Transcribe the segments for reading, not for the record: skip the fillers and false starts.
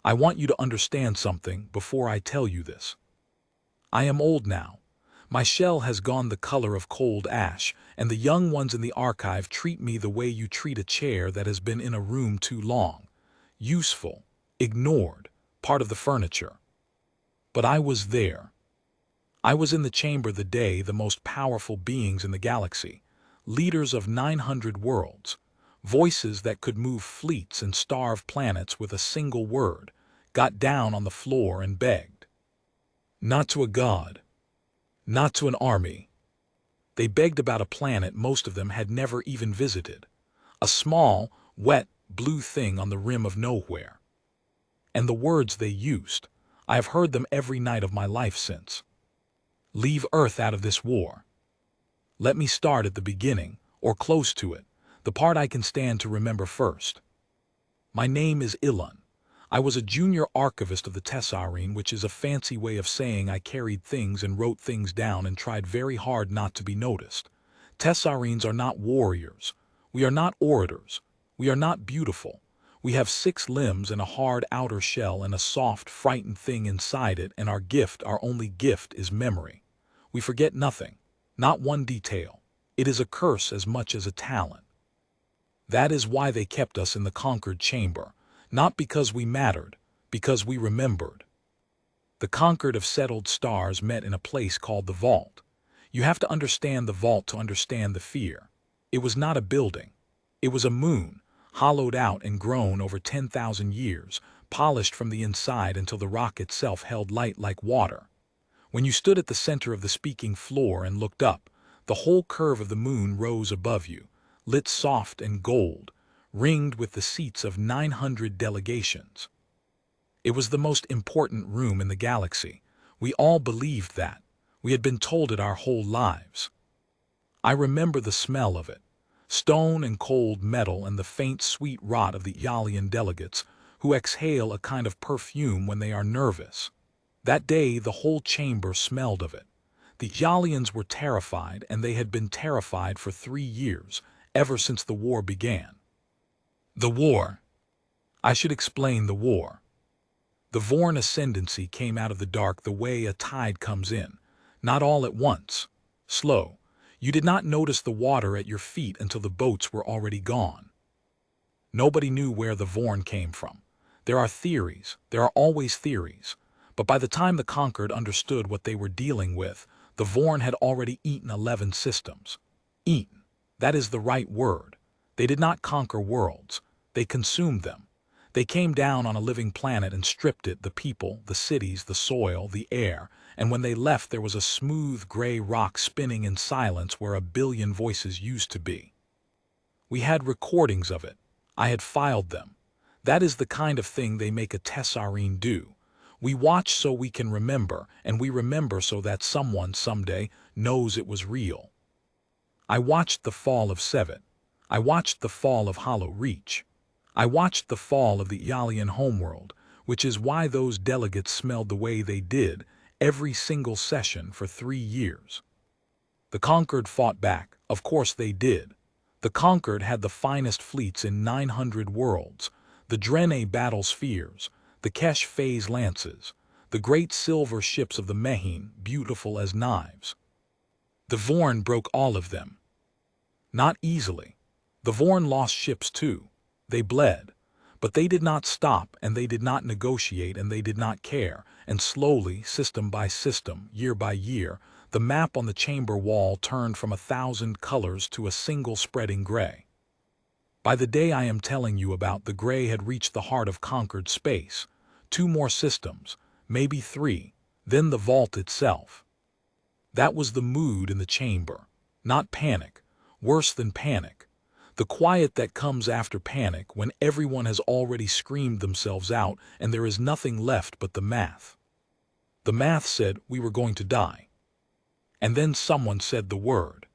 I want you to understand something before I tell you this. I am old now. My shell has gone the color of cold ash, and the young ones in the archive treat me the way you treat a chair that has been in a room too long. Useful, ignored, part of the furniture. But I was there. I was in the chamber the day the most powerful beings in the galaxy, leaders of 900 worlds, voices that could move fleets and starve planets with a single word, got down on the floor and begged. Not to a god, not to an army. They begged about a planet most of them had never even visited, a small, wet, blue thing on the rim of nowhere. And the words they used, I have heard them every night of my life since. Leave Earth out of this war. Let me start at the beginning, or close to it, the part I can stand to remember first. My name is Ilan. I was a junior archivist of the Tessarine, which is a fancy way of saying I carried things and wrote things down and tried very hard not to be noticed. Tessarines are not warriors. We are not orators. We are not beautiful. We have 6 limbs and a hard outer shell and a soft, frightened thing inside it, and our gift, our only gift, is memory. We forget nothing, not one detail. It is a curse as much as a talent. That is why they kept us in the conquered chamber. Not because we mattered, because we remembered. The Concord of Settled Stars met in a place called the Vault. You have to understand the Vault to understand the fear. It was not a building. It was a moon, hollowed out and grown over 10,000 years, polished from the inside until the rock itself held light like water. When you stood at the center of the speaking floor and looked up, the whole curve of the moon rose above you, lit soft and gold, ringed with the seats of 900 delegations. It was the most important room in the galaxy. We all believed that. We had been told it our whole lives. I remember the smell of it, stone and cold metal and the faint sweet rot of the Yalian delegates, who exhale a kind of perfume when they are nervous. That day the whole chamber smelled of it. The Yalians were terrified, and they had been terrified for 3 years, ever since the war began. The war. I should explain the war. The Vorne Ascendancy came out of the dark the way a tide comes in, not all at once, slow. You did not notice the water at your feet until the boats were already gone. Nobody knew where the Vorne came from. There are theories, there are always theories, but by the time the Conquered understood what they were dealing with, the Vorne had already eaten 11 systems. Eaten, that is the right word. They did not conquer worlds. They consumed them. They came down on a living planet and stripped it, the people, the cities, the soil, the air, and when they left there was a smooth gray rock spinning in silence where a billion voices used to be. We had recordings of it. I had filed them. That is the kind of thing they make a Tessarine do. We watch so we can remember, and we remember so that someone someday knows it was real. I watched the fall of Sevet. I watched the fall of Hollow Reach. I watched the fall of the Yalian homeworld, which is why those delegates smelled the way they did every single session for 3 years. The Conquered fought back, of course they did. The Conquered had the finest fleets in 900 worlds, the Drene battle spheres, the Kesh phase lances, the great silver ships of the Mehin, beautiful as knives. The Vorne broke all of them. Not easily. The Vorne lost ships too. They bled. But they did not stop, and they did not negotiate, and they did not care, and slowly, system by system, year by year, the map on the chamber wall turned from 1,000 colors to a single spreading gray. By the day I am telling you about, the gray had reached the heart of conquered space. 2 more systems, maybe 3, then the vault itself. That was the mood in the chamber. Not panic, worse than panic. The quiet that comes after panic when everyone has already screamed themselves out and there is nothing left but the math. The math said we were going to die. And then someone said the word.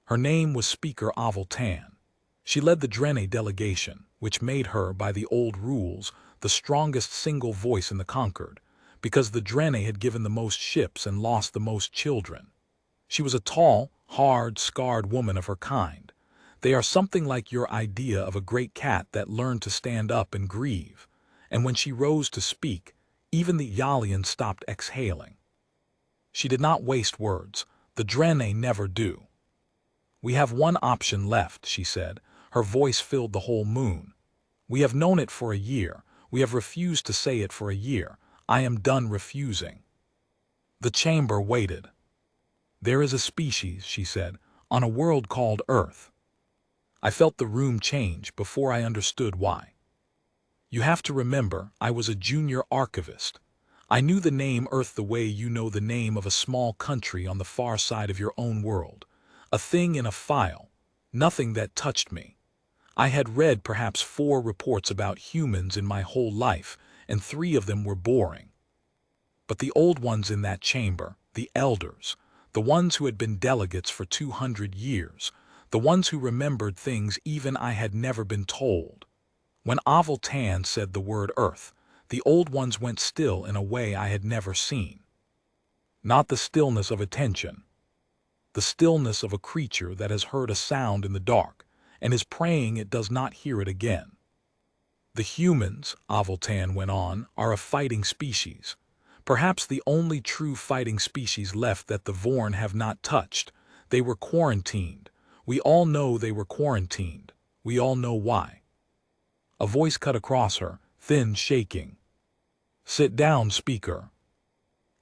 Her name was Speaker Avaltan. She led the Drene delegation, which made her, by the old rules, the strongest single voice in the Conquered, because the Drene had given the most ships and lost the most children. She was a tall, hard, scarred woman of her kind. They are something like your idea of a great cat that learned to stand up and grieve. and when she rose to speak, even the Yalian stopped exhaling. She did not waste words. The Drene never do. "We have one option left," she said. Her voice filled the whole moon. "We have known it for a year. We have refused to say it for a year. I am done refusing." The chamber waited. "There is a species," she said, "on a world called Earth." I felt the room change before I understood why. You have to remember, I was a junior archivist. I knew the name Earth the way you know the name of a small country on the far side of your own world. A thing in a file. Nothing that touched me. I had read perhaps 4 reports about humans in my whole life, and 3 of them were boring. But the old ones in that chamber, the elders, the ones who had been delegates for 200 years, the ones who remembered things even I had never been told. When HFY said the word Earth, the old ones went still in a way I had never seen. Not the stillness of attention. The stillness of a creature that has heard a sound in the dark, and is praying it does not hear it again. "The humans," HFY went on, "are a fighting species. Perhaps the only true fighting species left that the Vorne have not touched. They were quarantined. We all know they were quarantined. We all know why." A voice cut across her, thin, shaking. "Sit down, speaker."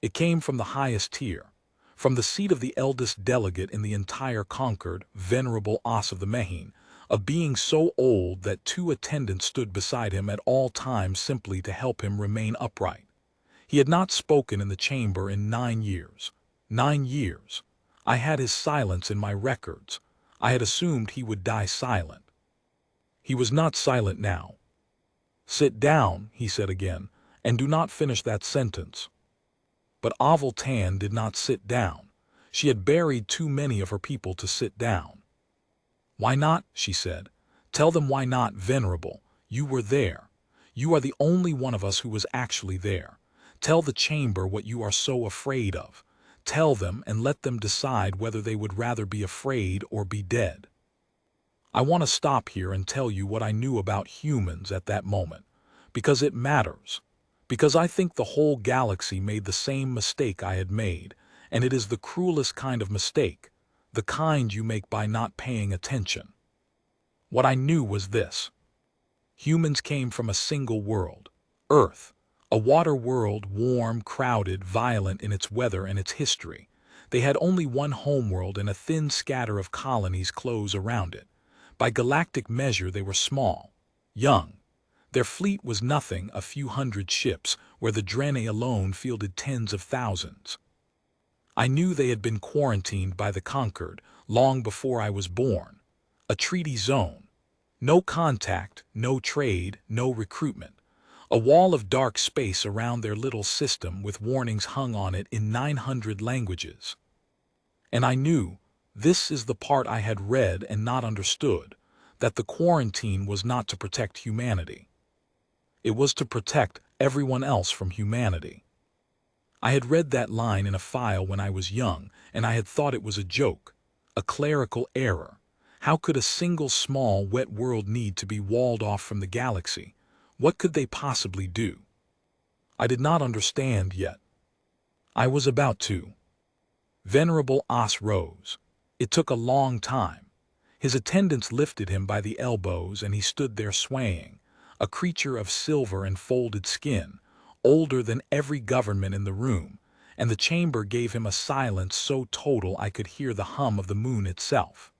It came from the highest tier, from the seat of the eldest delegate in the entire Concord, venerable Os of the Mehine, a being so old that 2 attendants stood beside him at all times simply to help him remain upright. He had not spoken in the chamber in 9 years. 9 years. I had his silence in my records. I had assumed he would die silent. He was not silent now. "Sit down," he said again, "and do not finish that sentence." But HFY did not sit down. She had buried too many of her people to sit down. "Why not?" she said. "Tell them why not, Venerable. You were there. You are the only one of us who was actually there. Tell the chamber what you are so afraid of. Tell them and let them decide whether they would rather be afraid or be dead." I want to stop here and tell you what I knew about humans at that moment, because it matters. Because I think the whole galaxy made the same mistake I had made, and it is the cruelest kind of mistake, the kind you make by not paying attention. What I knew was this. Humans came from a single world, Earth, a water world, warm, crowded, violent in its weather and its history. They had only one homeworld and a thin scatter of colonies close around it. By galactic measure they were small, young. Their fleet was nothing, a few hundred ships, where the Drene alone fielded tens of thousands. I knew they had been quarantined by the Concord long before I was born. A treaty zone. No contact, no trade, no recruitment. A wall of dark space around their little system with warnings hung on it in 900 languages. And I knew, this is the part I had read and not understood, that the quarantine was not to protect humanity. It was to protect everyone else from humanity. I had read that line in a file when I was young, and I had thought it was a joke, a clerical error. How could a single small, wet world need to be walled off from the galaxy? What could they possibly do? I did not understand yet. I was about to. Venerable Os rose. It took a long time. His attendants lifted him by the elbows and he stood there swaying, a creature of silver and folded skin, older than every government in the room, and the chamber gave him a silence so total I could hear the hum of the moon itself.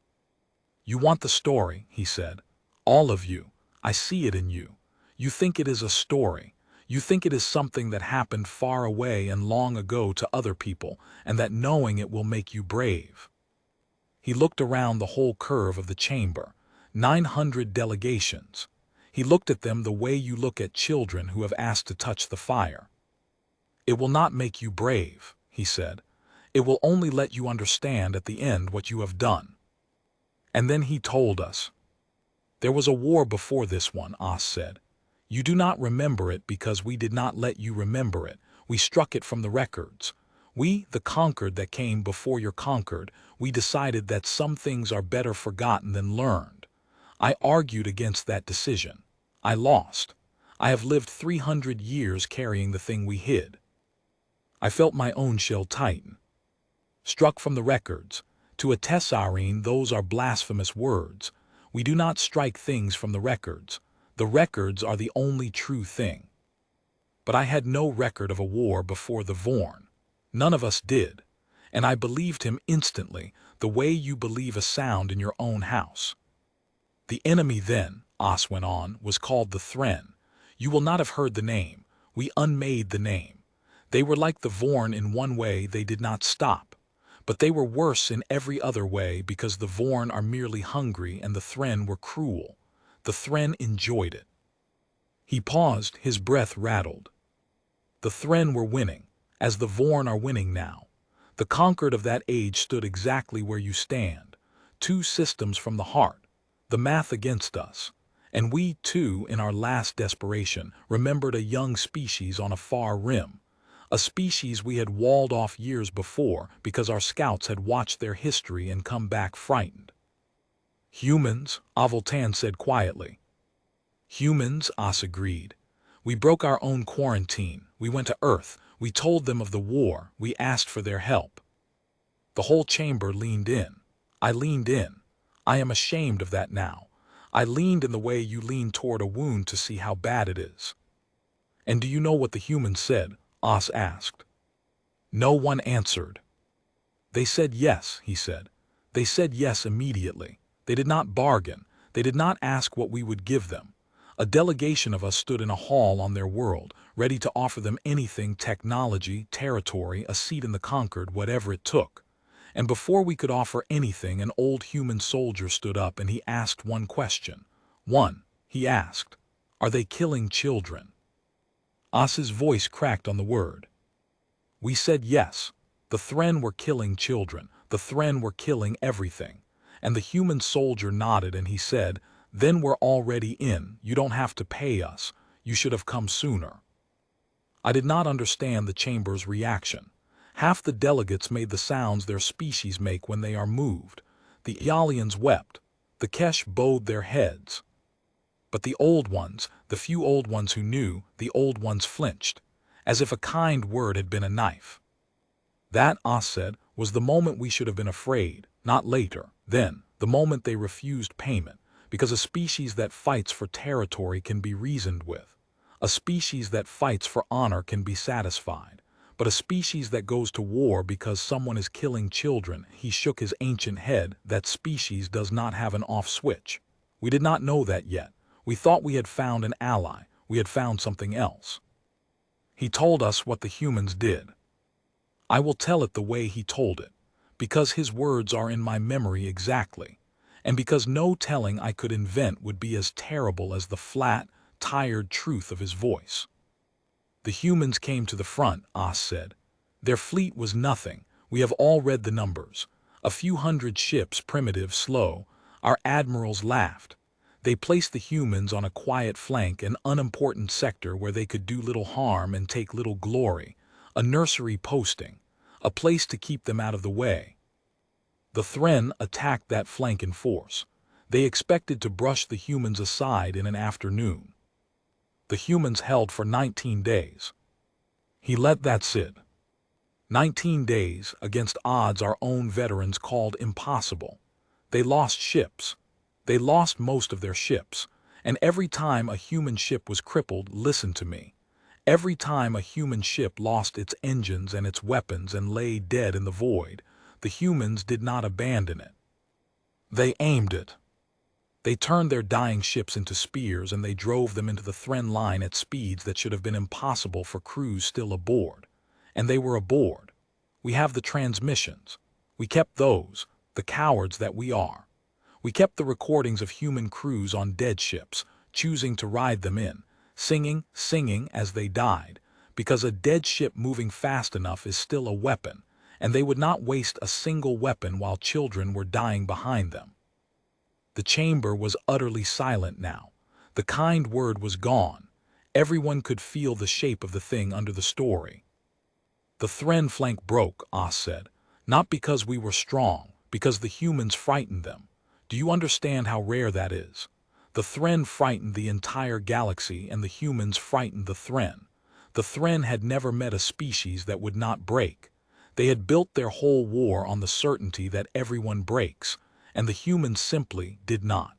"You want the story," he said. "All of you. I see it in you. You think it is a story. You think it is something that happened far away and long ago to other people, and that knowing it will make you brave." He looked around the whole curve of the chamber, 900 delegations. He looked at them the way you look at children who have asked to touch the fire. "It will not make you brave," he said. "It will only let you understand at the end what you have done." And then he told us. "There was a war before this one," Os said. "You do not remember it because we did not let you remember it. We struck it from the records. We, the Concord that came before your Concord, we decided that some things are better forgotten than learned. I argued against that decision. I lost. I have lived 300 years carrying the thing we hid. I felt my own shell tighten. Struck from the records. To a Tessarine, those are blasphemous words. We do not strike things from the records. The records are the only true thing. But I had no record of a war before the Vorne. None of us did. And I believed him instantly, the way you believe a sound in your own house. The enemy then, Os went on, was called the Thren. You will not have heard the name. We unmade the name. They were like the Vorne in one way, they did not stop. But they were worse in every other way because the Vorne are merely hungry and the Thren were cruel. The Thren enjoyed it. He paused, his breath rattled. The Thren were winning, as the Vorne are winning now. The Concord of that age stood exactly where you stand. Two systems from the heart, the math against us. And we, too, in our last desperation, remembered a young species on a far rim. A species we had walled off years before because our scouts had watched their history and come back frightened. Humans, Avoltan said quietly. Humans, Os agreed. We broke our own quarantine. We went to Earth. We told them of the war. We asked for their help. The whole chamber leaned in. I leaned in. I am ashamed of that now. I leaned in the way you lean toward a wound to see how bad it is. And do you know what the humans said? Os asked. No one answered. They said yes, he said. They said yes immediately. They did not bargain. They did not ask what we would give them. A delegation of us stood in a hall on their world, ready to offer them anything, technology, territory, a seat in the Concord, whatever it took. And before we could offer anything, an old human soldier stood up and he asked one question. He asked, are they killing children? Os's voice cracked on the word. We said yes. The Thren were killing children. The Thren were killing everything. And the human soldier nodded and he said, then we're already in. You don't have to pay us. You should have come sooner. I did not understand the chamber's reaction. Half the delegates made the sounds their species make when they are moved. The Ialians wept. The Kesh bowed their heads. But the old ones, the few old ones who knew, the old ones flinched, as if a kind word had been a knife. That, Os said, was the moment we should have been afraid, not later, then, the moment they refused payment, because a species that fights for territory can be reasoned with. A species that fights for honor can be satisfied. But a species that goes to war because someone is killing children, he shook his ancient head, that species does not have an off switch. We did not know that yet. We thought we had found an ally. We had found something else. He told us what the humans did. I will tell it the way he told it, because his words are in my memory exactly, and because no telling I could invent would be as terrible as the flat, tired truth of his voice. The humans came to the front, Os said. Their fleet was nothing. We have all read the numbers. A few hundred ships, primitive, slow. Our admirals laughed. They placed the humans on a quiet flank, an unimportant sector where they could do little harm and take little glory, a nursery posting, a place to keep them out of the way. The Thren attacked that flank in force. They expected to brush the humans aside in an afternoon. The humans held for 19 days. He let that sit. 19 days against odds our own veterans called impossible. They lost ships. They lost most of their ships, and every time a human ship was crippled, listen to me, every time a human ship lost its engines and its weapons and lay dead in the void, the humans did not abandon it. They aimed it. They turned their dying ships into spears and they drove them into the Thren line at speeds that should have been impossible for crews still aboard. And they were aboard. We have the transmissions. We kept those, the cowards that we are. We kept the recordings of human crews on dead ships, choosing to ride them in, singing as they died, because a dead ship moving fast enough is still a weapon, and they would not waste a single weapon while children were dying behind them. The chamber was utterly silent now. The kind word was gone. Everyone could feel the shape of the thing under the story. The Thren flank broke, Os said, not because we were strong, because the humans frightened them. Do you understand how rare that is? The Thren frightened the entire galaxy and the humans frightened the Thren. The Thren had never met a species that would not break. They had built their whole war on the certainty that everyone breaks, and the humans simply did not.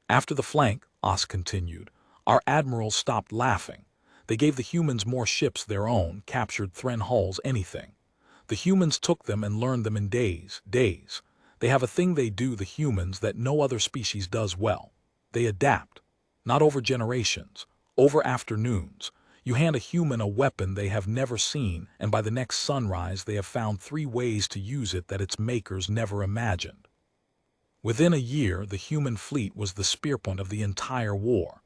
After the flank, Os continued, our admirals stopped laughing. They gave the humans more ships their own, captured Thren hulls, anything. The humans took them and learned them in days. They have a thing they do, the humans, that no other species does well. They adapt. Not over generations, over afternoons. You hand a human a weapon they have never seen, and by the next sunrise they have found 3 ways to use it that its makers never imagined. Within a year, the human fleet was the spearpoint of the entire war.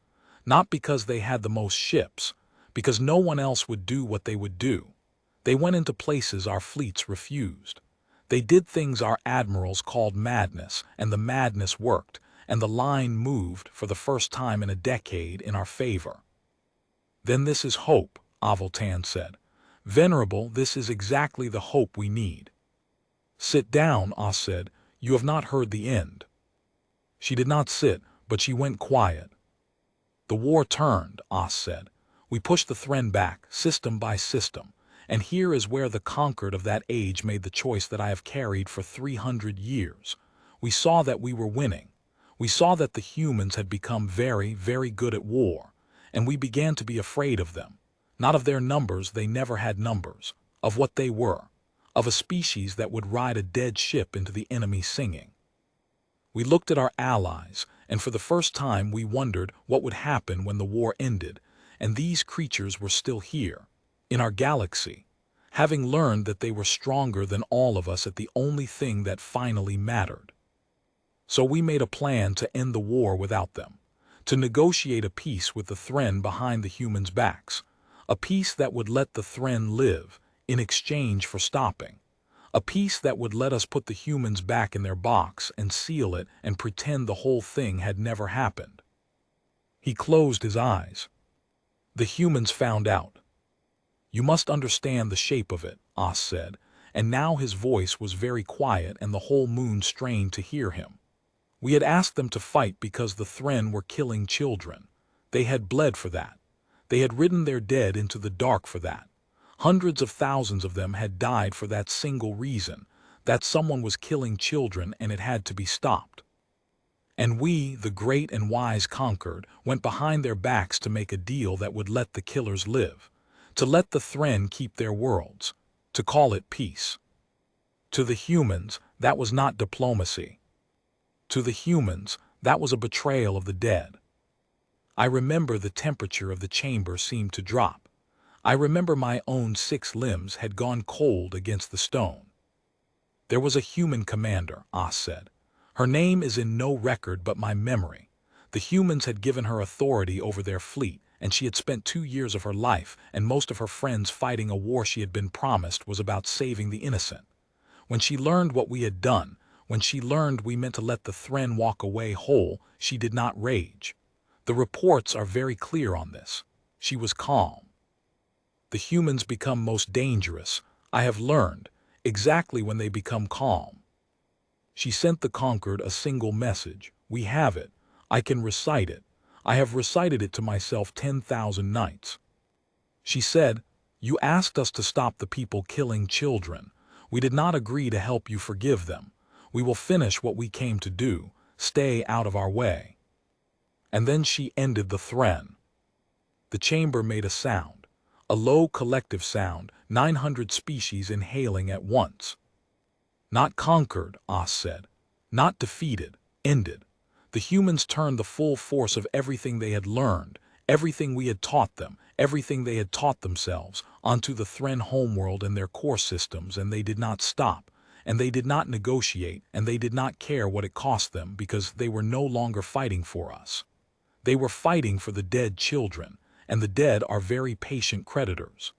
Not because they had the most ships, because no one else would do what they would do. They went into places our fleets refused. They did things our admirals called madness, and the madness worked, and the line moved for the first time in a decade in our favor. Then this is hope, Avoltan said. Venerable, this is exactly the hope we need. Sit down, Os said. You have not heard the end. She did not sit, but she went quiet. The war turned, Os said. We pushed the Thren back, system by system. And here is where the Concord of that age made the choice that I have carried for 300 years. We saw that we were winning. We saw that the humans had become very, very good at war, and we began to be afraid of them. Not of their numbers, they never had numbers. Of what they were. Of a species that would ride a dead ship into the enemy singing. We looked at our allies, and for the first time we wondered what would happen when the war ended, and these creatures were still here. In our galaxy, having learned that they were stronger than all of us at the only thing that finally mattered. So we made a plan to end the war without them, to negotiate a peace with the Thren behind the humans' backs, a peace that would let the Thren live in exchange for stopping, a peace that would let us put the humans back in their box and seal it and pretend the whole thing had never happened. He closed his eyes. The humans found out. You must understand the shape of it, Os said, and now his voice was very quiet and the whole moon strained to hear him. We had asked them to fight because the Thren were killing children. They had bled for that. They had ridden their dead into the dark for that. Hundreds of thousands of them had died for that single reason, that someone was killing children and it had to be stopped. And we, the great and wise Concord, went behind their backs to make a deal that would let the killers live. To let the Thren keep their worlds, to call it peace. To the humans, that was not diplomacy. To the humans, that was a betrayal of the dead. I remember the temperature of the chamber seemed to drop. I remember my own 6 limbs had gone cold against the stone. There was a human commander, Os said. Her name is in no record but my memory. The humans had given her authority over their fleet, and she had spent 2 years of her life and most of her friends fighting a war she had been promised was about saving the innocent. When she learned what we had done, when she learned we meant to let the Thren walk away whole, she did not rage. The reports are very clear on this. She was calm. The humans become most dangerous, I have learned, exactly when they become calm. She sent the Concord a single message. We have it. I can recite it. I have recited it to myself 10,000 nights. She said, you asked us to stop the people killing children. We did not agree to help you forgive them. We will finish what we came to do. Stay out of our way. And then she ended the Thren. The chamber made a sound, a low collective sound, 900 species inhaling at once. Not conquered, Os said. Not defeated, ended. The humans turned the full force of everything they had learned, everything we had taught them, everything they had taught themselves, onto the Thren homeworld and their core systems, and they did not stop, and they did not negotiate, and they did not care what it cost them because they were no longer fighting for us. They were fighting for the dead children, and the dead are very patient creditors.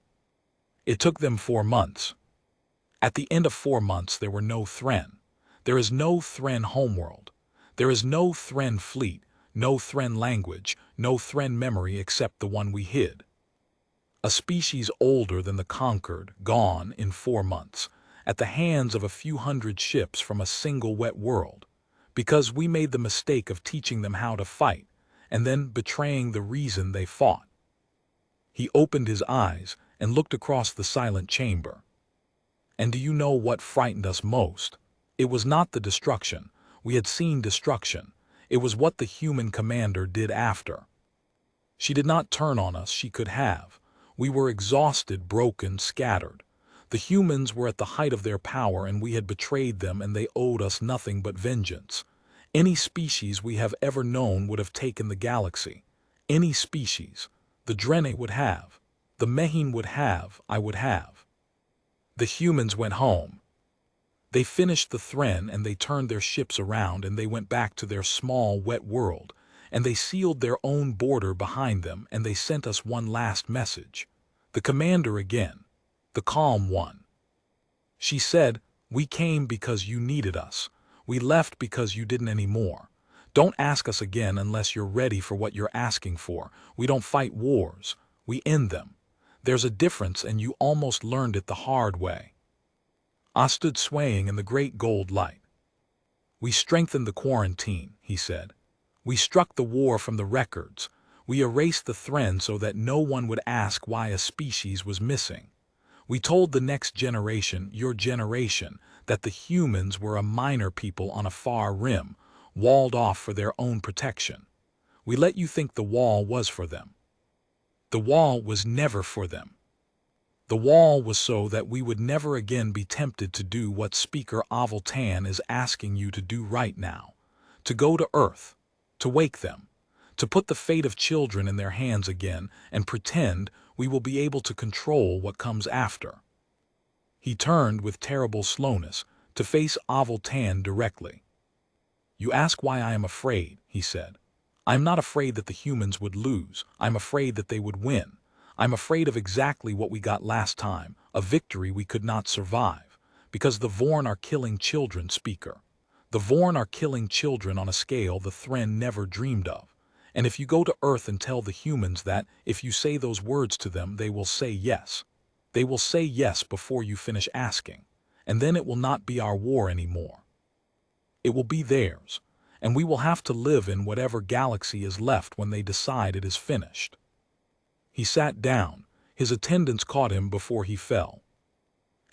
It took them 4 months. At the end of 4 months there were no Thren. There is no Thren homeworld. There is no Thren fleet, no Thren language, no Thren memory except the one we hid. A species older than the Concord, gone in 4 months, at the hands of a few hundred ships from a single wet world, Because we made the mistake of teaching them how to fight, and then betraying the reason they fought. He opened his eyes and looked across the silent chamber. And do you know what frightened us most? It was not the destruction. We had seen destruction. It was what the human commander did after. She did not turn on us, she could have. We were exhausted, broken, scattered. The humans were at the height of their power, and we had betrayed them, and they owed us nothing but vengeance. Any species we have ever known would have taken the galaxy. Any species. The Drene would have. The Mehin would have. I would have. The humans went home. They finished the Thren, and they turned their ships around, and they went back to their small, wet world, and they sealed their own border behind them, and they sent us one last message. The commander again. The calm one. She said, "We came because you needed us. We left because you didn't anymore. Don't ask us again unless you're ready for what you're asking for. We don't fight wars. We end them. There's a difference, and you almost learned it the hard way." I stood swaying in the great gold light. "We strengthened the quarantine," he said. "We struck the war from the records. We erased the Thren so that no one would ask why a species was missing. We told the next generation, your generation, that the humans were a minor people on a far rim, walled off for their own protection. We let you think the wall was for them. The wall was never for them. The wall was so that we would never again be tempted to do what Speaker Avaltan is asking you to do right now, to go to Earth, to wake them, to put the fate of children in their hands again and pretend we will be able to control what comes after." He turned with terrible slowness to face Avaltan directly. "You ask why I am afraid," he said. "I am not afraid that the humans would lose. I'm afraid that they would win. I'm afraid of exactly what we got last time, a victory we could not survive, because the Vorne are killing children, Speaker. The Vorne are killing children on a scale the Thren never dreamed of. And if you go to Earth and tell the humans that, if you say those words to them, they will say yes. They will say yes before you finish asking. And then it will not be our war anymore. It will be theirs, and we will have to live in whatever galaxy is left when they decide it is finished." He sat down. His attendants caught him before he fell.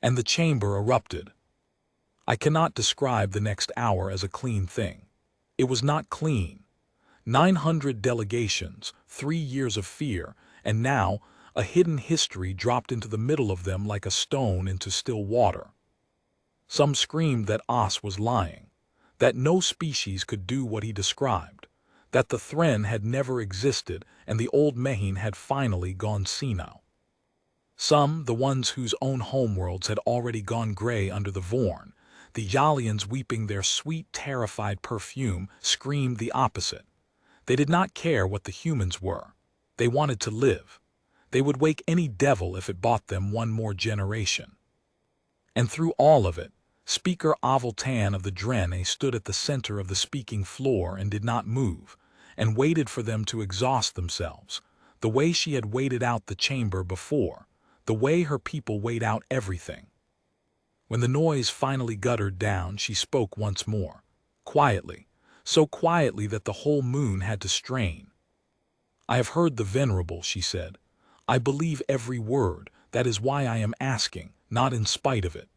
And the chamber erupted. I cannot describe the next hour as a clean thing. It was not clean. 900 delegations, 3 years of fear, and now a hidden history dropped into the middle of them like a stone into still water. Some screamed that Os was lying, that no species could do what he described, that the Thren had never existed and the old Mehin had finally gone senile. Some, the ones whose own homeworlds had already gone gray under the Vorne, the Yalians weeping their sweet, terrified perfume, screamed the opposite. They did not care what the humans were. They wanted to live. They would wake any devil if it bought them one more generation. And through all of it, Speaker Avaltan of the Drene stood at the center of the speaking floor and did not move, and waited for them to exhaust themselves, the way she had waited out the chamber before, the way her people wait out everything. When the noise finally guttered down, she spoke once more, quietly, so quietly that the whole moon had to strain. "I have heard the Venerable," she said. "I believe every word. That is why I am asking, not in spite of it.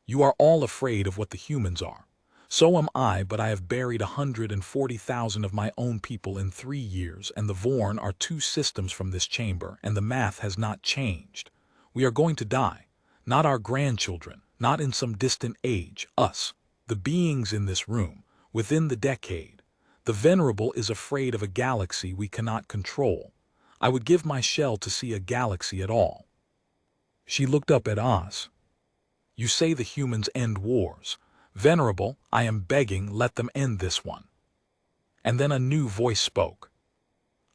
You are all afraid of what the humans are. So am I, but I have buried 140,000 of my own people in 3 years, and the Vorne are 2 systems from this chamber, and the math has not changed. We are going to die, not our grandchildren, not in some distant age, us, the beings in this room, within the decade. The Venerable is afraid of a galaxy we cannot control. I would give my shell to see a galaxy at all." She looked up at Oz. "You say the humans end wars. Venerable, I am begging, let them end this one." And then a new voice spoke.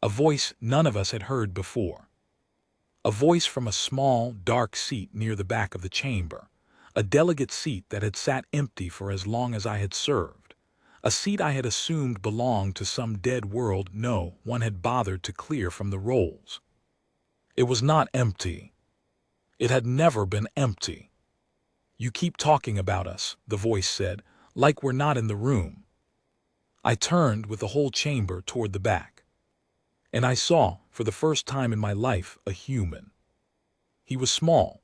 A voice none of us had heard before. A voice from a small, dark seat near the back of the chamber. A delegate seat that had sat empty for as long as I had served. A seat I had assumed belonged to some dead world no one had bothered to clear from the rolls. It was not empty. It had never been empty. "You keep talking about us," the voice said, "like we're not in the room. I turned with the whole chamber toward the back. And I saw, for the first time in my life, a human. He was small.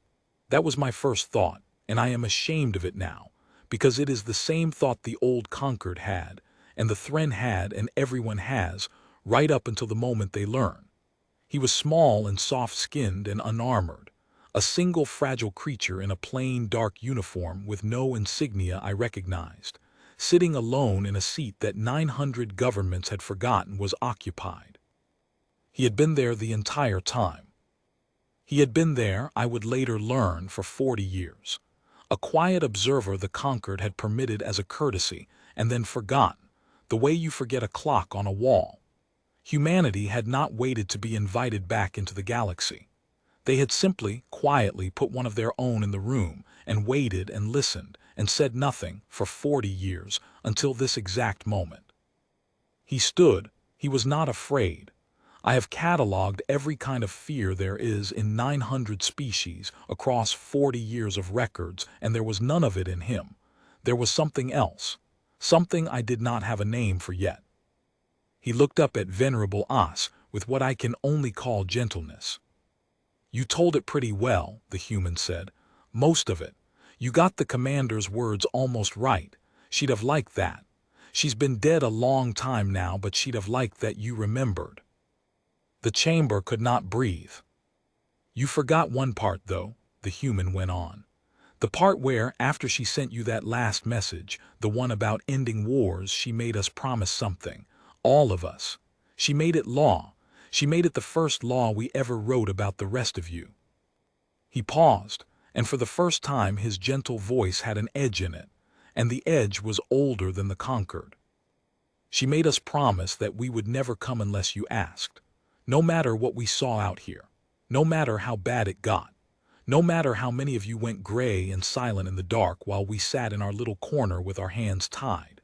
That was my first thought, and I am ashamed of it now, because it is the same thought the old Concord had, and the Thren had, and everyone has, right up until the moment they learn. He was small and soft-skinned and unarmored, a single fragile creature in a plain dark uniform with no insignia I recognized, sitting alone in a seat that 900 governments had forgotten was occupied. He had been there the entire time. He had been there, I would later learn, for 40 years. A quiet observer the Concord had permitted as a courtesy, and then forgotten, the way you forget a clock on a wall. Humanity had not waited to be invited back into the galaxy. They had simply, quietly put one of their own in the room, and waited and listened, and said nothing, for 40 years, until this exact moment. He stood. He was not afraid. I have catalogued every kind of fear there is in 900 species across 40 years of records, and there was none of it in him. There was something else, something I did not have a name for yet. He looked up at Venerable As with what I can only call gentleness. "You told it pretty well," the human said. "Most of it. You got the commander's words almost right. She'd have liked that. She's been dead a long time now, but she'd have liked that you remembered." The chamber could not breathe. "You forgot one part, though," the human went on. "The part where, after she sent you that last message, the one about ending wars, she made us promise something. All of us. She made it law. She made it the first law we ever wrote about the rest of you." He paused, and for the first time his gentle voice had an edge in it, and the edge was older than the Concord. "She made us promise that we would never come unless you asked. No matter what we saw out here, no matter how bad it got, no matter how many of you went gray and silent in the dark while we sat in our little corner with our hands tied.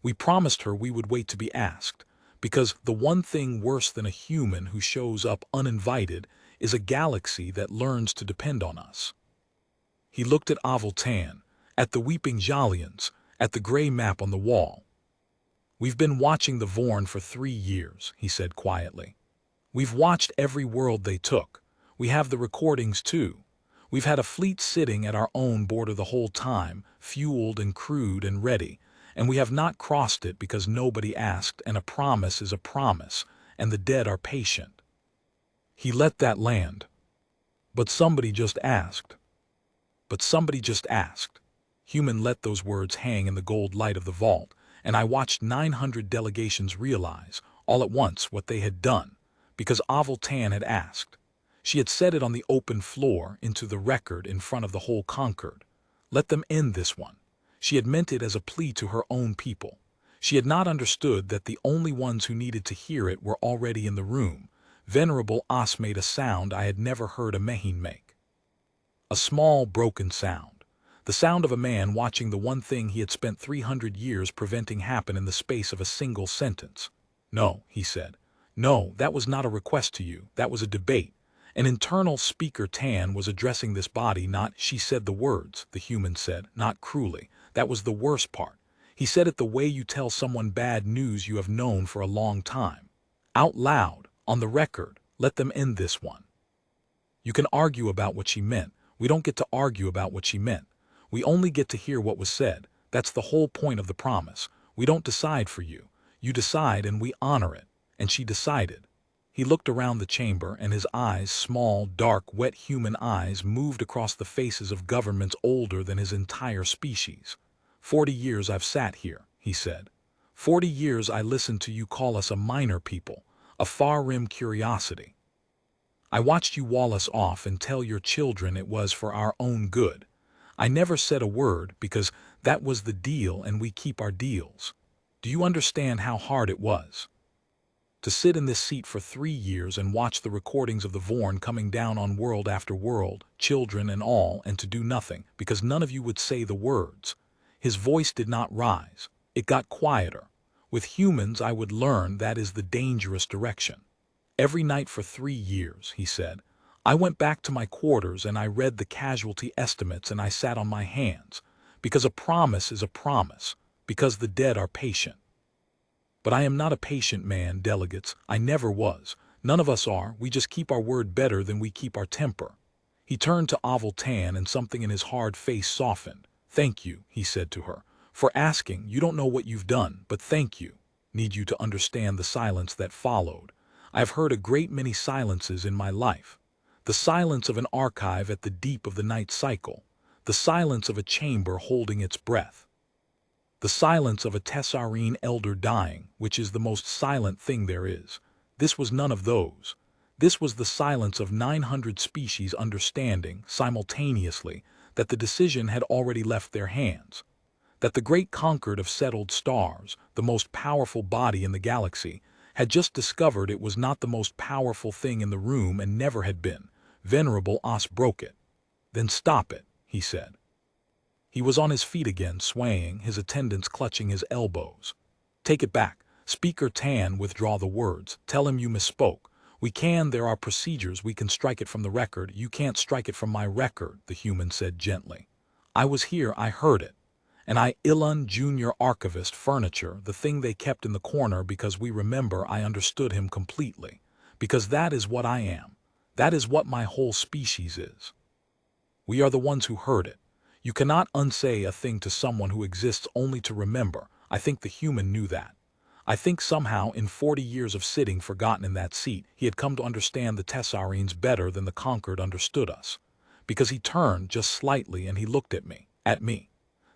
We promised her we would wait to be asked, because the one thing worse than a human who shows up uninvited is a galaxy that learns to depend on us." He looked at Avaltan, at the weeping Jalians, at the gray map on the wall. "We've been watching the Vorne for 3 years," he said quietly. "We've watched every world they took. We have the recordings too. We've had a fleet sitting at our own border the whole time, fueled and crewed and ready, and we have not crossed it because nobody asked, and a promise is a promise, and the dead are patient." He let that land. "But somebody just asked." But somebody just asked. Human let those words hang in the gold light of the vault, and I watched 900 delegations realize, all at once, what they had done. Because Avaltan had asked. She had said it on the open floor, into the record in front of the whole Concord. Let them end this one. She had meant it as a plea to her own people. She had not understood that the only ones who needed to hear it were already in the room. Venerable As made a sound I had never heard a Mehin make. A small, broken sound. The sound of a man watching the one thing he had spent 300 years preventing happen in the space of a single sentence. "No," he said. "No, that was not a request to you. That was a debate. An internal speaker Tan was addressing this body, not—" "She said the words," the human said, "not cruelly. That was the worst part. He said it the way you tell someone bad news you have known for a long time. Out loud, on the record, let them end this one. You can argue about what she meant. We don't get to argue about what she meant. We only get to hear what was said. That's the whole point of the promise. We don't decide for you. You decide and we honor it. And she decided." He looked around the chamber, and his eyes, small, dark, wet human eyes, moved across the faces of governments older than his entire species. 40 years I've sat here," he said. 40 years I listened to you call us a minor people, a far-rim curiosity. I watched you wall us off and tell your children it was for our own good. I never said a word because that was the deal and we keep our deals. Do you understand how hard it was? To sit in this seat for 3 years and watch the recordings of the Vorne coming down on world after world, children and all, and to do nothing, because none of you would say the words. His voice did not rise. It got quieter. With humans I would learn that is the dangerous direction. Every night for 3 years, he said, I went back to my quarters and I read the casualty estimates and I sat on my hands. Because a promise is a promise. Because the dead are patient. But I am not a patient man, delegates. I never was. None of us are. We just keep our word better than we keep our temper. He turned to Oval Tan and something in his hard face softened. Thank you, he said to her, for asking. You don't know what you've done, but thank you. Need you to understand the silence that followed. I have heard a great many silences in my life. The silence of an archive at the deep of the night cycle. The silence of a chamber holding its breath. The silence of a Tessarine elder dying, which is the most silent thing there is. This was none of those. This was the silence of 900 species understanding, simultaneously, that the decision had already left their hands. That the great Concord of Settled Stars, the most powerful body in the galaxy, had just discovered it was not the most powerful thing in the room and never had been. Venerable Os broke it. Then stop it, he said. He was on his feet again, swaying, his attendants clutching his elbows. Take it back. Speaker Tan, withdraw the words. Tell him you misspoke. There are procedures, we can strike it from the record. You can't strike it from my record, the human said gently. I was here, I heard it. And I Ilun Junior Archivist Furniture, the thing they kept in the corner because we remember I understood him completely. Because that is what I am. That is what my whole species is. We are the ones who heard it. You cannot unsay a thing to someone who exists only to remember. I think the human knew that. I think somehow in 40 years of sitting forgotten in that seat, he had come to understand the Tessarines better than the Concord understood us. Because he turned just slightly and he looked at me.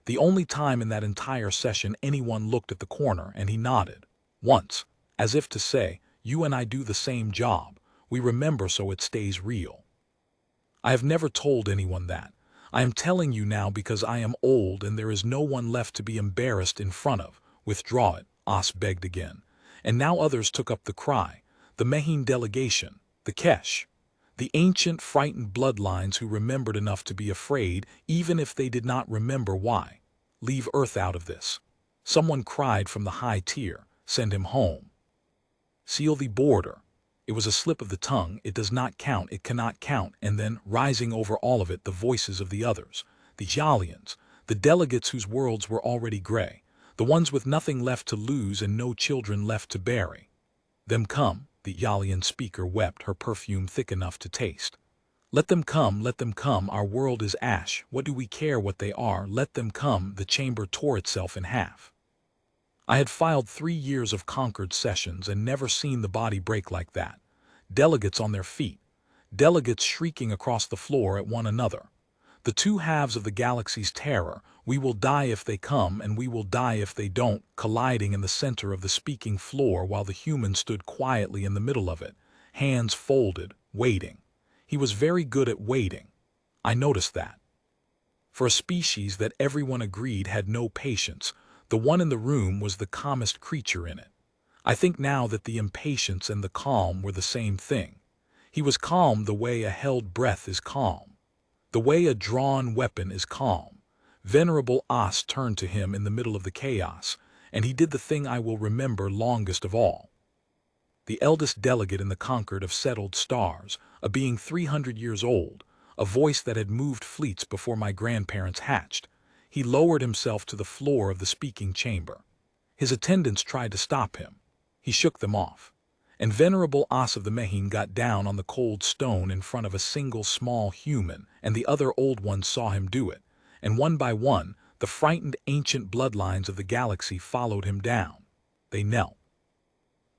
The only time in that entire session anyone looked at the corner, and he nodded. Once, as if to say, you and I do the same job. We remember so it stays real. I have never told anyone that. I am telling you now because I am old and there is no one left to be embarrassed in front of. Withdraw it, Os begged again. And now others took up the cry. The Mehin delegation, the Kesh. The ancient, frightened bloodlines who remembered enough to be afraid, even if they did not remember why. Leave Earth out of this. Someone cried from the high tier. Send him home. Seal the border. It was a slip of the tongue. It does not count. It cannot count. And then, rising over all of it, the voices of the others. The Yalians. The delegates whose worlds were already gray. The ones with nothing left to lose and no children left to bury. Them come, the Yalian speaker wept, her perfume thick enough to taste. Let them come, our world is ash, what do we care what they are, let them come, the chamber tore itself in half. I had filed 3 years of Concord sessions and never seen the body break like that. Delegates on their feet. Delegates shrieking across the floor at one another. The two halves of the galaxy's terror, we will die if they come and we will die if they don't, colliding in the center of the speaking floor while the human stood quietly in the middle of it, hands folded, waiting. He was very good at waiting. I noticed that. For a species that everyone agreed had no patience, the one in the room was the calmest creature in it. I think now that the impatience and the calm were the same thing. He was calm the way a held breath is calm. The way a drawn weapon is calm. Venerable Os turned to him in the middle of the chaos, and he did the thing I will remember longest of all. The eldest delegate in the Concord of Settled Stars, a being 300 years old, a voice that had moved fleets before my grandparents hatched, he lowered himself to the floor of the speaking chamber. His attendants tried to stop him. He shook them off. And Venerable Os of the Mehin got down on the cold stone in front of a single small human, and the other old ones saw him do it. And one by one, the frightened ancient bloodlines of the galaxy followed him down. They knelt.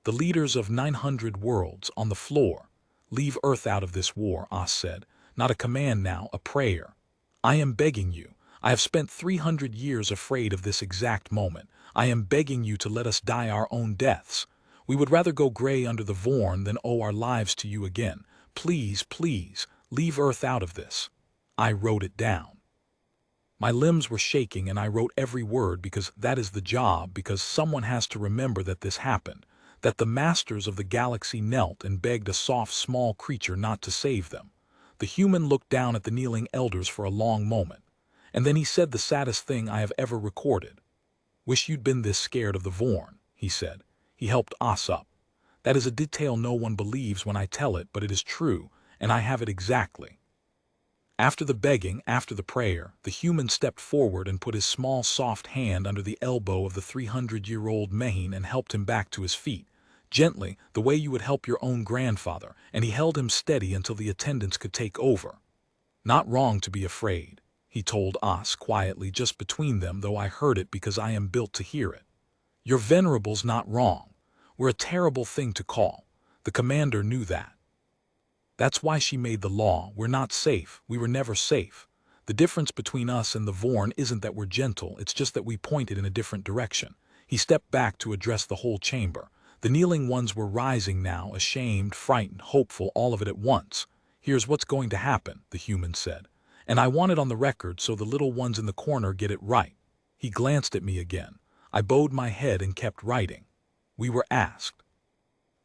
The leaders of 900 worlds on the floor. Leave Earth out of this war, Os said. Not a command now, a prayer. I am begging you. I have spent 300 years afraid of this exact moment. I am begging you to let us die our own deaths. We would rather go gray under the Vorne than owe our lives to you again. Please, please, leave Earth out of this. I wrote it down. My limbs were shaking and I wrote every word because that is the job, because someone has to remember that this happened, that the masters of the galaxy knelt and begged a soft, small creature not to save them. The human looked down at the kneeling elders for a long moment, and then he said the saddest thing I have ever recorded. Wish you'd been this scared of the Vorne, he said. He helped Os up. That is a detail no one believes when I tell it, but it is true, and I have it exactly. After the begging, after the prayer, the human stepped forward and put his small soft hand under the elbow of the 300-year-old Mehin and helped him back to his feet, gently, the way you would help your own grandfather, and he held him steady until the attendants could take over. "Not wrong to be afraid," he told us quietly just between them, though I heard it because I am built to hear it. "Your venerable's not wrong. We're a terrible thing to call. The commander knew that. That's why she made the law. We're not safe. We were never safe. The difference between us and the Vorne isn't that we're gentle, it's just that we pointed in a different direction." He stepped back to address the whole chamber. The kneeling ones were rising now, ashamed, frightened, hopeful, all of it at once. "Here's what's going to happen," the human said. "And I want it on the record so the little ones in the corner get it right." He glanced at me again. I bowed my head and kept writing. "We were asked.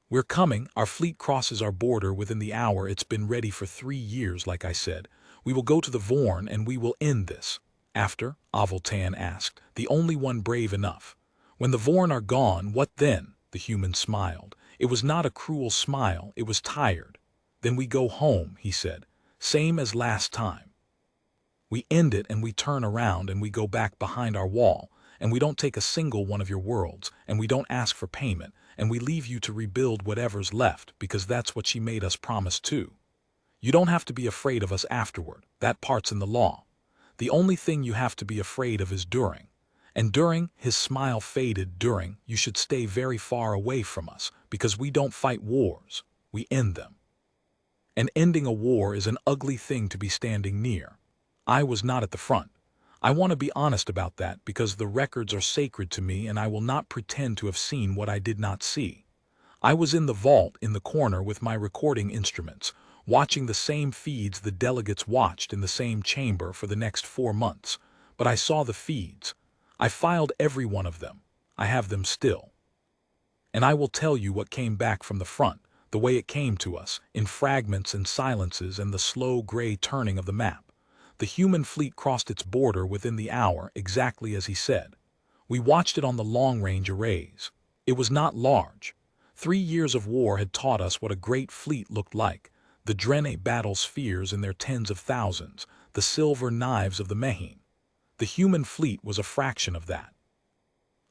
We're coming, our fleet crosses our border within the hour. It's been ready for 3 years, like I said. We will go to the Vorne and we will end this." "After?" Avoltan asked, the only one brave enough. "When the Vorne are gone, what then?" The human smiled. It was not a cruel smile, it was tired. "Then we go home," he said. "Same as last time. We end it and we turn around and we go back behind our wall, and we don't take a single one of your worlds, and we don't ask for payment, and we leave you to rebuild whatever's left, because that's what she made us promise too. You don't have to be afraid of us afterward, that part's in the law. The only thing you have to be afraid of is during. And during," his smile faded, "during, you should stay very far away from us, because we don't fight wars, we end them. And ending a war is an ugly thing to be standing near. I was not at the front. I want to be honest about that because the records are sacred to me and I will not pretend to have seen what I did not see. I was in the vault in the corner with my recording instruments, watching the same feeds the delegates watched in the same chamber for the next 4 months. But I saw the feeds. I filed every one of them. I have them still. And I will tell you what came back from the front, the way it came to us, in fragments and silences and the slow gray turning of the map. The human fleet crossed its border within the hour, exactly as he said. We watched it on the long-range arrays. It was not large. 3 years of war had taught us what a great fleet looked like. The Drene battle spheres in their tens of thousands, the silver knives of the Mehin. The human fleet was a fraction of that.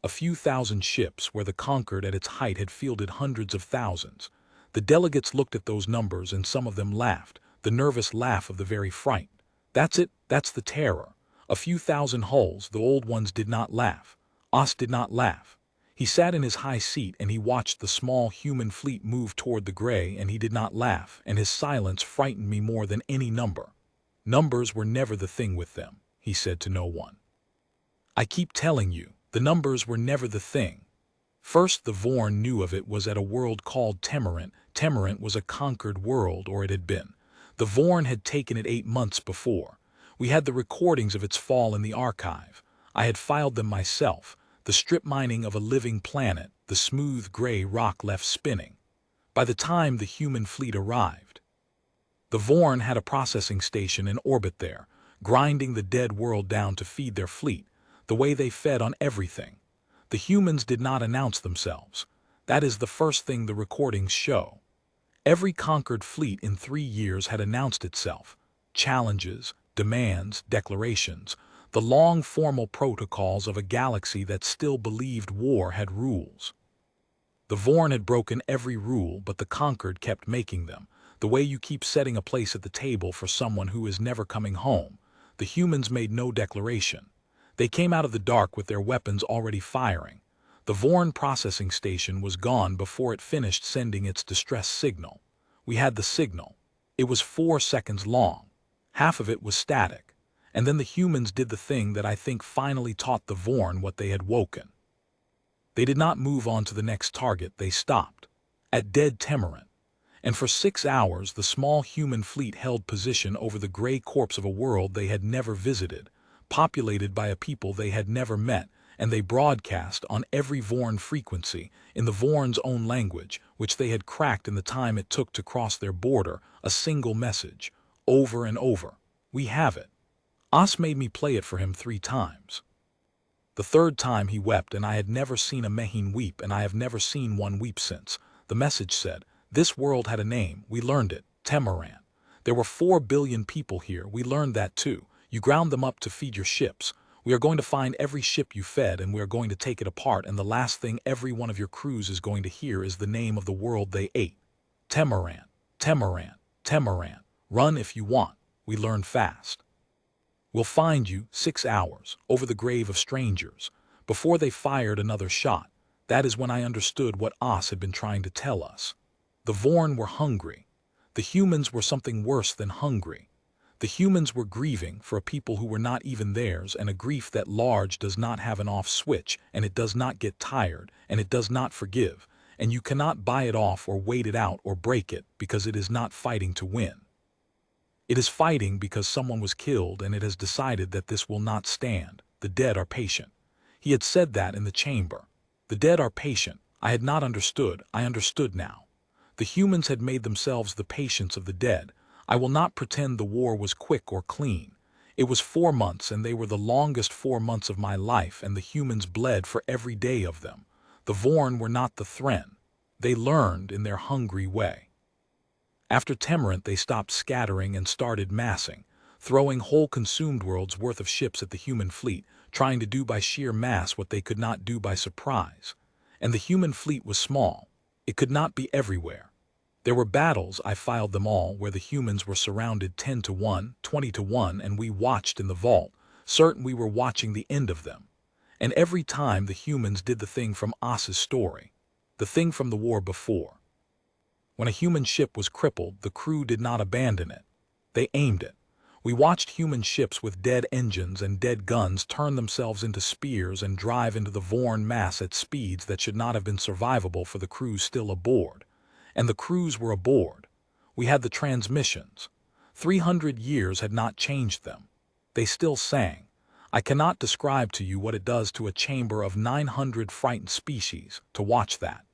A few thousand ships where the Concord at its height had fielded hundreds of thousands. The delegates looked at those numbers and some of them laughed, the nervous laugh of the very fright. "That's it, that's the terror. A few thousand hulls, the old ones did not laugh. Os did not laugh. He sat in his high seat and he watched the small human fleet move toward the gray and he did not laugh, and his silence frightened me more than any number. Numbers were never the thing with them," he said to no one. "I keep telling you, the numbers were never the thing. First the Vorne knew of it was at a world called Temerant. Temerant was a conquered world, or it had been. The Vorne had taken it 8 months before. We had the recordings of its fall in the archive. I had filed them myself. The strip mining of a living planet, the smooth gray rock left spinning. By the time the human fleet arrived, the Vorne had a processing station in orbit there, grinding the dead world down to feed their fleet, the way they fed on everything. The humans did not announce themselves. That is the first thing the recordings show. Every conquered fleet in 3 years had announced itself. Challenges, demands, declarations, the long formal protocols of a galaxy that still believed war had rules. The Vorne had broken every rule, but the conquered kept making them, the way you keep setting a place at the table for someone who is never coming home. The humans made no declaration. They came out of the dark with their weapons already firing. The Vorne processing station was gone before it finished sending its distress signal. We had the signal. It was 4 seconds long. Half of it was static. And then the humans did the thing that I think finally taught the Vorne what they had woken. They did not move on to the next target, they stopped. At dead Temerant. And for 6 hours the small human fleet held position over the gray corpse of a world they had never visited, populated by a people they had never met, and they broadcast on every Vorne frequency, in the Vorne's own language, which they had cracked in the time it took to cross their border, a single message, over and over. "We have it." Os made me play it for him 3 times. The 3rd time he wept, and I had never seen a Mehin weep, and I have never seen one weep since. The message said, "This world had a name, we learned it, Temerant. There were 4 billion people here, we learned that too. You ground them up to feed your ships. We are going to find every ship you fed and we are going to take it apart, and the last thing every one of your crews is going to hear is the name of the world they ate. Temaran, Temaran, Temaran. Run if you want, we learned fast. We'll find you, 6 hours, over the grave of strangers. Before they fired another shot, that is when I understood what Os had been trying to tell us. The Vorne were hungry. The humans were something worse than hungry. The humans were grieving for a people who were not even theirs, and a grief that large does not have an off switch, and it does not get tired, and it does not forgive, and you cannot buy it off or wait it out or break it, because it is not fighting to win. It is fighting because someone was killed, and it has decided that this will not stand. The dead are patient. He had said that in the chamber. The dead are patient. I had not understood. I understood now. The humans had made themselves the patience of the dead. I will not pretend the war was quick or clean. It was 4 months, and they were the longest 4 months of my life, and the humans bled for every day of them. The Vorne were not the Thren. They learned in their hungry way. After Temerant they stopped scattering and started massing, throwing whole consumed worlds worth of ships at the human fleet, trying to do by sheer mass what they could not do by surprise. And the human fleet was small. It could not be everywhere. There were battles, I filed them all, where the humans were surrounded 10 to 1, 20 to 1, and we watched in the vault, certain we were watching the end of them. And every time the humans did the thing from Os's story, the thing from the war before. When a human ship was crippled, the crew did not abandon it. They aimed it. We watched human ships with dead engines and dead guns turn themselves into spears and drive into the Vorne mass at speeds that should not have been survivable for the crews still aboard. And the crews were aboard. We had the transmissions. 300 years had not changed them. They still sang. I cannot describe to you what it does to a chamber of 900 frightened species to watch that.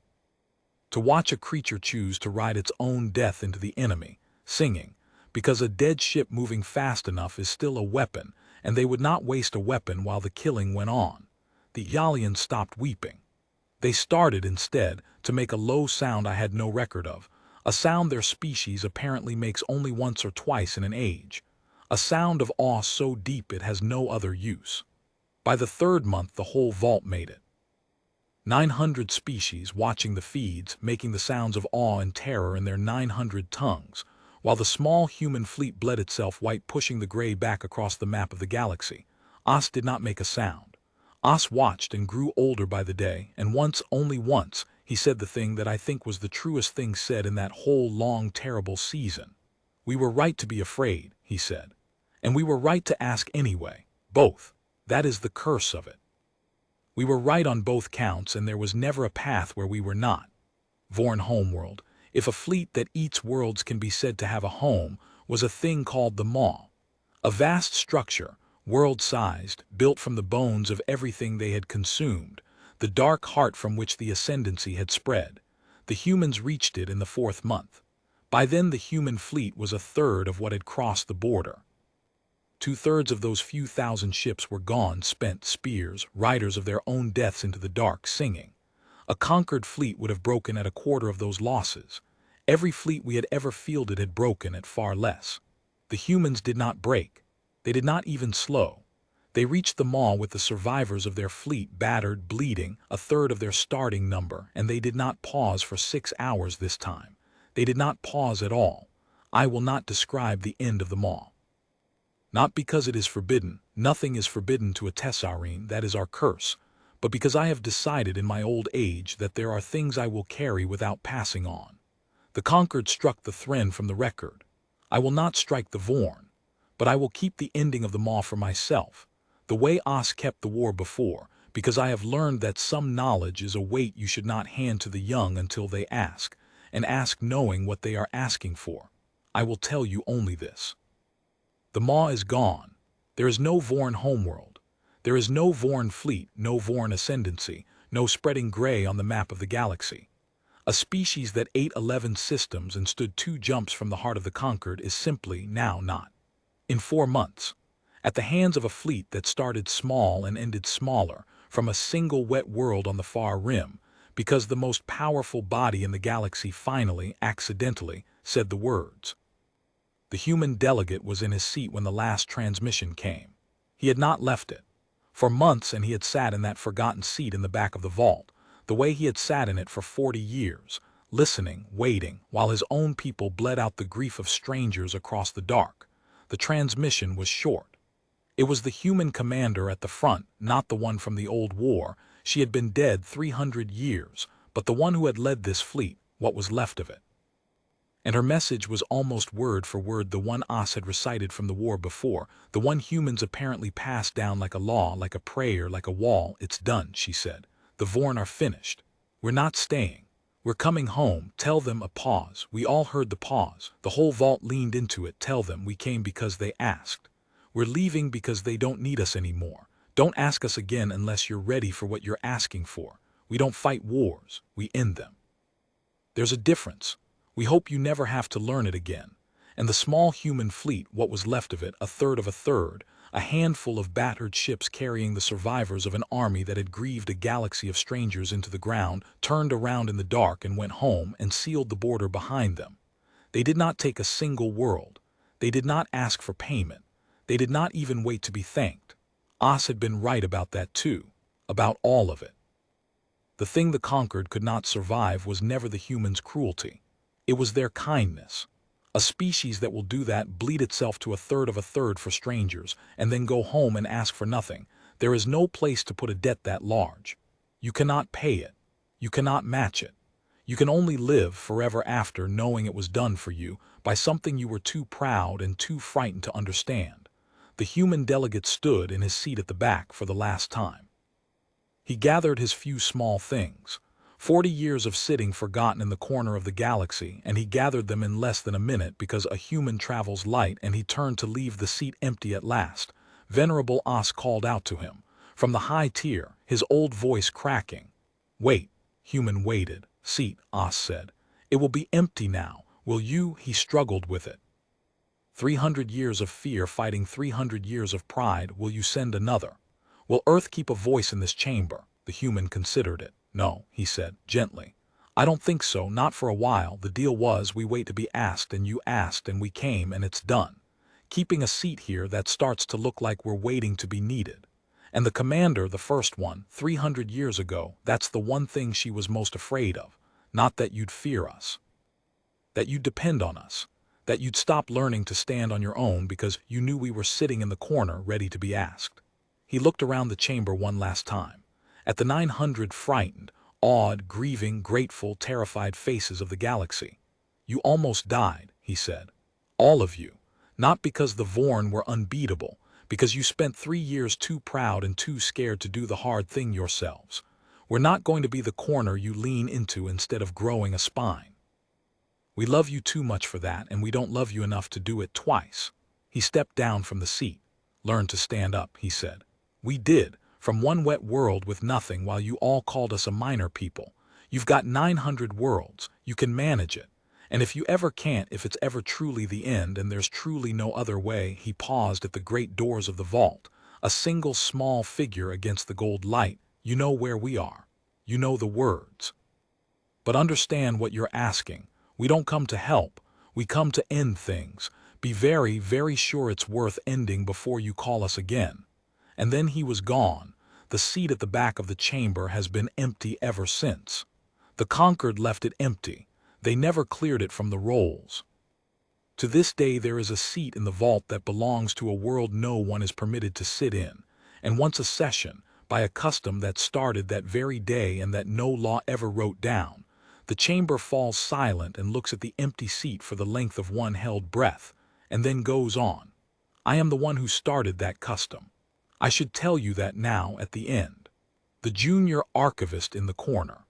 To watch a creature choose to ride its own death into the enemy, singing, because a dead ship moving fast enough is still a weapon, and they would not waste a weapon while the killing went on. The Yalians stopped weeping. They started, instead, to make a low sound I had no record of, a sound their species apparently makes only once or twice in an age, a sound of awe so deep it has no other use. By the 3rd month the whole vault made it. 900 species watching the feeds, making the sounds of awe and terror in their 900 tongues, while the small human fleet bled itself white, pushing the gray back across the map of the galaxy. Os did not make a sound. Os watched and grew older by the day, and once, only once, he said the thing that I think was the truest thing said in that whole long, terrible season. We were right to be afraid, he said. And we were right to ask anyway. Both. That is the curse of it. We were right on both counts, and there was never a path where we were not. Vorne homeworld, if a fleet that eats worlds can be said to have a home, was a thing called the Maw. A vast structure, world-sized, built from the bones of everything they had consumed, the dark heart from which the Ascendancy had spread. The humans reached it in the 4th month. By then the human fleet was 1/3 of what had crossed the border. 2/3 of those few thousand ships were gone, spent spears, riders of their own deaths into the dark, singing. A conquered fleet would have broken at 1/4 of those losses. Every fleet we had ever fielded had broken at far less. The humans did not break. They did not even slow. They reached the Maw with the survivors of their fleet battered, bleeding, 1/3 of their starting number, and they did not pause for 6 hours this time. They did not pause at all. I will not describe the end of the Maw. Not because it is forbidden, nothing is forbidden to a Tessarine, that is our curse, but because I have decided in my old age that there are things I will carry without passing on. The conquered struck the Thren from the record. I will not strike the Vorne, but I will keep the ending of the Maw for myself, the way Os kept the war before, because I have learned that some knowledge is a weight you should not hand to the young until they ask, and ask knowing what they are asking for. I will tell you only this. The Maw is gone. There is no Vorne homeworld. There is no Vorne fleet, no Vorne Ascendancy, no spreading gray on the map of the galaxy. A species that ate 11 systems and stood 2 jumps from the heart of the conquered is simply now not. In 4 months, at the hands of a fleet that started small and ended smaller, from a single wet world on the far rim, because the most powerful body in the galaxy finally, accidentally, said the words. The human delegate was in his seat when the last transmission came. He had not left it. For months, and he had sat in that forgotten seat in the back of the vault, the way he had sat in it for 40 years, listening, waiting, while his own people bled out the grief of strangers across the dark. The transmission was short. It was the human commander at the front, not the one from the old war. She had been dead 300 years, but the one who had led this fleet, what was left of it. And her message was almost word for word the one Oz had recited from the war before, the one humans apparently passed down like a law, like a prayer, like a wall. "It's done," she said. "The Vorne are finished. We're not staying. We're coming home." Tell them. A pause. We all heard the pause. The whole vault leaned into it. "Tell them we came because they asked. We're leaving because they don't need us anymore. Don't ask us again unless you're ready for what you're asking for. We don't fight wars. We end them. There's a difference. We hope you never have to learn it again." And the small human fleet, what was left of it, a third of a third, a handful of battered ships carrying the survivors of an army that had grieved a galaxy of strangers into the ground, turned around in the dark and went home and sealed the border behind them. They did not take a single world. They did not ask for payment. They did not even wait to be thanked. Oz had been right about that too, about all of it. The thing the conquered could not survive was never the humans' cruelty. It was their kindness. A species that will do that, bleed itself to a third of a third for strangers, and then go home and ask for nothing. There is no place to put a debt that large. You cannot pay it. You cannot match it. You can only live forever after knowing it was done for you by something you were too proud and too frightened to understand. The human delegate stood in his seat at the back for the last time. He gathered his few small things. 40 years of sitting forgotten in the corner of the galaxy, and he gathered them in less than a minute because a human travels light, and he turned to leave the seat empty at last. Venerable Oz called out to him from the high tier, his old voice cracking. "Wait." Human waited. "Seat," Oz said. "It will be empty now. Will you?" He struggled with it. 300 years of fear fighting 300 years of pride. "Will you send another? Will Earth keep a voice in this chamber?" The human considered it. "No," he said, gently. "I don't think so, not for a while. The deal was we wait to be asked, and you asked, and we came, and it's done. Keeping a seat here that starts to look like we're waiting to be needed. And the commander, the first one, 300 years ago, that's the one thing she was most afraid of. Not that you'd fear us. That you'd depend on us. That you'd stop learning to stand on your own because you knew we were sitting in the corner ready to be asked." He looked around the chamber one last time. At the 900 frightened, awed, grieving, grateful, terrified faces of the galaxy. "You almost died," he said. "All of you. Not because the Vorne were unbeatable, because you spent 3 years too proud and too scared to do the hard thing yourselves. We're not going to be the corner you lean into instead of growing a spine. We love you too much for that, and we don't love you enough to do it twice." He stepped down from the seat. "Learn to stand up," he said. "We did. From one wet world with nothing while you all called us a minor people. You've got 900 worlds. You can manage it. And if you ever can't, if it's ever truly the end and there's truly no other way," he paused at the great doors of the vault, a single small figure against the gold light. "You know where we are. You know the words. But understand what you're asking. We don't come to help. We come to end things. Be very, very sure it's worth ending before you call us again." And then he was gone. The seat at the back of the chamber has been empty ever since. The conquered left it empty. They never cleared it from the rolls. To this day there is a seat in the vault that belongs to a world no one is permitted to sit in, and once a session, by a custom that started that very day and that no law ever wrote down, the chamber falls silent and looks at the empty seat for the length of one held breath, and then goes on. I am the one who started that custom. I should tell you that now at the end. The junior archivist in the corner.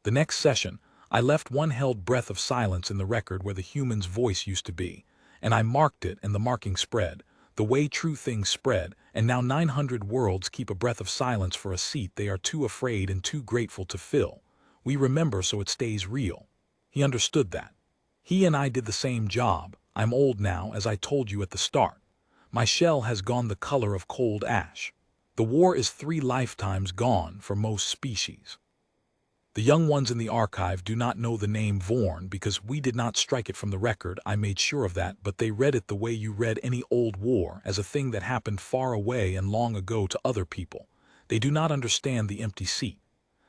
The next session, I left one held breath of silence in the record where the human's voice used to be, and I marked it, and the marking spread, the way true things spread, and now 900 worlds keep a breath of silence for a seat they are too afraid and too grateful to fill. We remember so it stays real. He understood that. He and I did the same job. I'm old now, as I told you at the start. My shell has gone the color of cold ash. The war is 3 lifetimes gone for most species. The young ones in the archive do not know the name Vorne because we did not strike it from the record. I made sure of that, but they read it the way you read any old war, as a thing that happened far away and long ago to other people. They do not understand the empty seat.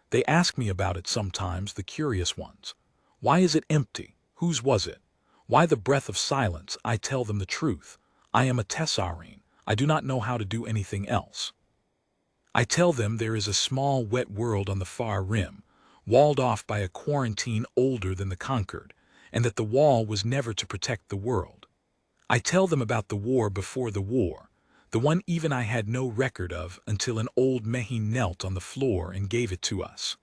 They ask me about it sometimes, the curious ones. Why is it empty? Whose was it? Why the breath of silence? I tell them the truth. I am a Tessarine. I do not know how to do anything else. I tell them there is a small wet world on the far rim, walled off by a quarantine older than the Concord, and that the wall was never to protect the world. I tell them about the war before the war, the one even I had no record of until an old Mehi knelt on the floor and gave it to us.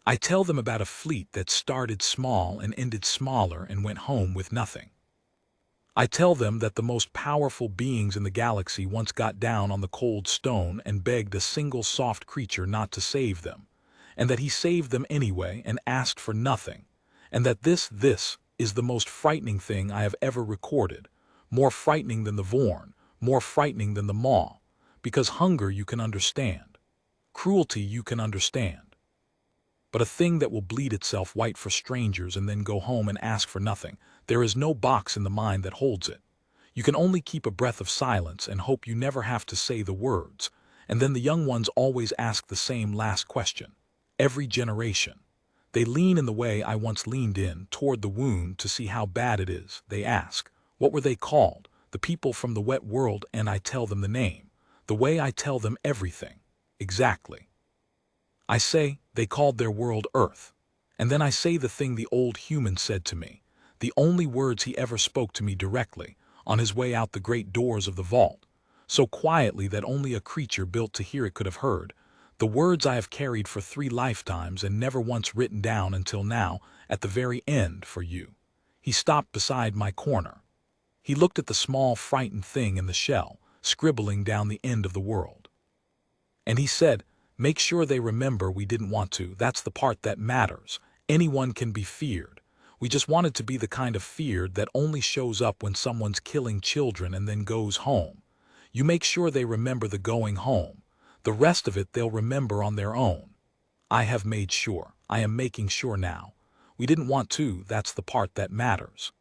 I tell them about a fleet that started small and ended smaller and went home with nothing. I tell them that the most powerful beings in the galaxy once got down on the cold stone and begged a single soft creature not to save them, and that he saved them anyway and asked for nothing, and that this is the most frightening thing I have ever recorded, more frightening than the Vorne, more frightening than the Maw, because hunger you can understand, cruelty you can understand, but a thing that will bleed itself white for strangers and then go home and ask for nothing, there is no box in the mind that holds it. You can only keep a breath of silence and hope you never have to say the words, and then the young ones always ask the same last question. Every generation. They lean in the way I once leaned in, toward the wound to see how bad it is. They ask, what were they called? The people from the wet world, and I tell them the name. The way I tell them everything. Exactly. I say, they called their world Earth. And then I say the thing the old human said to me, the only words he ever spoke to me directly, on his way out the great doors of the vault, so quietly that only a creature built to hear it could have heard, the words I have carried for 3 lifetimes and never once written down until now, at the very end for you. He stopped beside my corner. He looked at the small frightened thing in the shell, scribbling down the end of the world. And he said, make sure they remember we didn't want to, that's the part that matters. Anyone can be feared. We just wanted to be the kind of feared that only shows up when someone's killing children and then goes home. You make sure they remember the going home. The rest of it they'll remember on their own. I have made sure. I am making sure now. We didn't want to, that's the part that matters.